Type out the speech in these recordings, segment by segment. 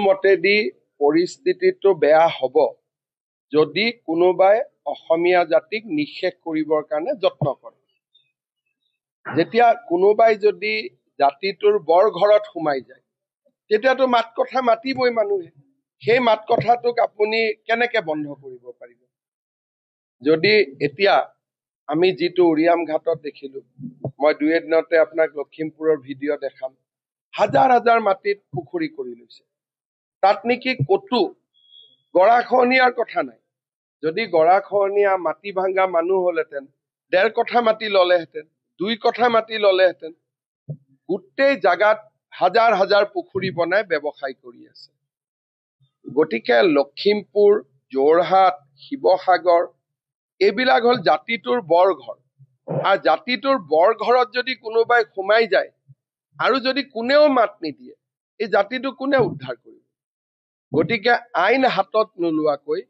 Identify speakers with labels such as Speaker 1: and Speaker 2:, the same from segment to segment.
Speaker 1: মতেদি পৰিস্থিতিটো বেয়া হ'ব যদি কোনোবাই অসমীয়া জাতিক নিঃশেষ কৰিবৰ কাৰণে যত্ন কৰে। যেতিয়া কোনোবাই যদি জাতিটোৰ বৰ ঘৰত সোমাই যায় তেতিয়াতো মাত কথা মাতিবই মানুহে। সেই মাত কথাটোক আপুনি কেনেকে বন্ধ কৰিব পাৰিব? যদি এতিয়া আমি যিটো উৰিয়াম ঘাটত দেখিলো, মই দুই এদিনতে আপোনাক লখিমপুৰৰ ভিডিঅ' দেখাম, হাজাৰ হাজাৰ মাটিত পুখুৰী কৰি লৈছে। তাত নেকি কতো গৰাখহনীয়াৰ কথা নাই। যদি গৰাখহনীয়া মাটি ভাঙা মানুহ হলেহেঁতেন 1.5 কঠা মাটি ললেহেঁতেন, 2 কঠা মাটি ললেহেঁতেন। গোটেই জাগাত হাজাৰ হাজাৰ পুখুৰী বনাই ব্যৱসায় কৰি আছে। গতিকে লখিমপুৰ, যোৰহাট, শিৱসাগৰ এইবিলাক হল জাতিটোৰ বৰঘৰ। আৰু জাতিটোৰ বৰঘৰত যদি কোনোবাই সোমাই যায় আৰু যদি কোনেও মাত নিদিয়ে, এই জাতিটো কোনে উদ্ধাৰ কৰিব? গতিকে আইন হাতত নোলোৱাকৈ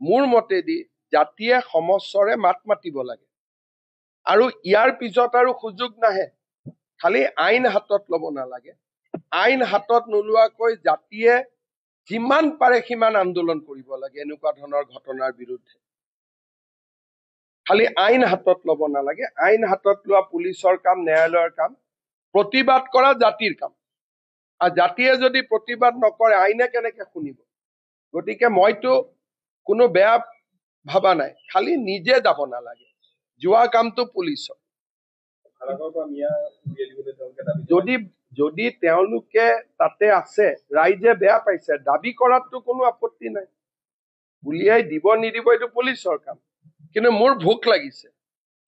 Speaker 1: মোৰ মতেদি জাতিয়ে সমস্বৰে মাত মাতিব লাগে। আৰু ইয়াৰ পিছত আৰু সুযোগ নাহে। খালি আইন হাতত ল'ব নালাগে। আইন হাতত নোলোৱাকৈ জাতিয়ে যিমান পাৰে সিমান আন্দোলন কৰিব লাগে এনেকুৱা ধৰণৰ ঘটনাৰ বিৰুদ্ধে। খালি আইন হাতত ল'ব নালাগে। আইন হাতত লোৱা পুলিচৰ কাম, ন্যায়ালয়ৰ কাম, প্ৰতিবাদ কৰা জাতিৰ কাম। আৰু জাতিয়ে যদি প্ৰতিবাদ নকৰে আইনে কেনেকে শুনিব? গতিকে মইতো কোনো বেয়া ভাবা নাই, খালি নিজে যাব নালাগে। যোৱা কামটো পুলিচৰ। যদি তেওঁলোকে তাতে আছে, ৰাইজে বেয়া পাইছে, দাবী কৰাততো কোনো আপত্তি নাই। উলিয়াই দিব নিদিব এইটো পুলিচৰ কাম। কিন্তু মোৰ ভোক লাগিছে,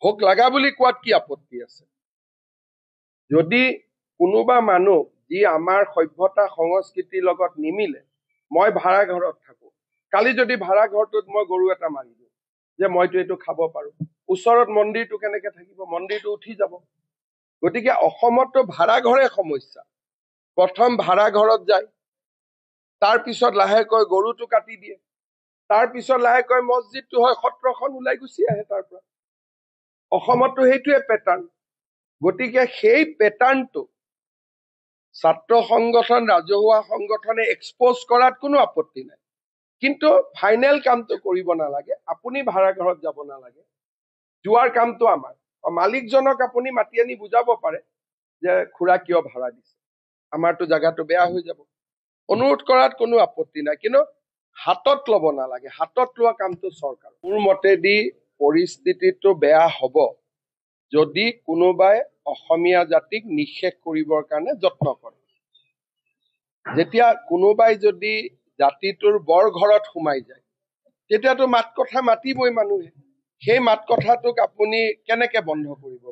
Speaker 1: ভোক লগা বুলি কোৱাত কি আপত্তি আছে? যদি কোনোবা মানুহ যি আমাৰ সভ্যতা সংস্কৃতিৰ লগত নিমিলে, মই ভাড়া ঘৰত থাকো, কালি যদি ভাড়া ঘৰটোত মই গৰু এটা মাৰি দিওঁ যে মইতো এইটো খাব পাৰো, ওচৰত মন্দিৰটো কেনেকে থাকিব? মন্দিৰটো উঠি যাব। গতিকে অসমতো ভাড়া ঘৰে সমস্যা। প্ৰথম ভাড়া ঘৰত যায়, তাৰ পিছত লাহেকৈ গৰুটো কাটি দিয়ে, তাৰ পিছত লাহেকৈ মছজিদটো হয়, সত্ৰখন ওলাই গুচি আহে তাৰ পৰা। অসমতো সেইটোৱে পেটাৰ্ণ। গতিকে সেই পেটাৰ্ণটো ছাত্ৰ সংগঠন, ৰাজহুৱা সংগঠনে এক্সপ'জ কৰাত কোনো আপত্তি নাই। কিন্তু ফাইনেল কামটো কৰিব নালাগে। আপুনি ভাড়া ঘৰত যাব নালাগে। যোৱাৰ কামটো আমাৰ। মালিকজনক আপুনি মাতি আনি বুজাব পাৰে যে খুৰা কিয় ভাড়া দিছে, আমাৰতো জাগাটো বেয়া হৈ যাব। অনুৰোধ কৰাত কোনো আপত্তি নাই, কিন্তু হাতত ল'ব নালাগে। হাতত লোৱা কামটো চৰকাৰ। মোৰ মতেদি পৰিস্থিতিটো বেয়া হ'ব যদি কোনোবাই অসমীয়া জাতিক নিঃশেষ কৰিবৰ কাৰণে যত্ন কৰে। যেতিয়া কোনোবাই যদি জাতিটোৰ বৰ ঘৰত সোমাই যায় তেতিয়াতো মাত কথা মাতিবই মানুহে। সেই মাত কথাটোক আপুনি কেনেকে বন্ধ কৰিব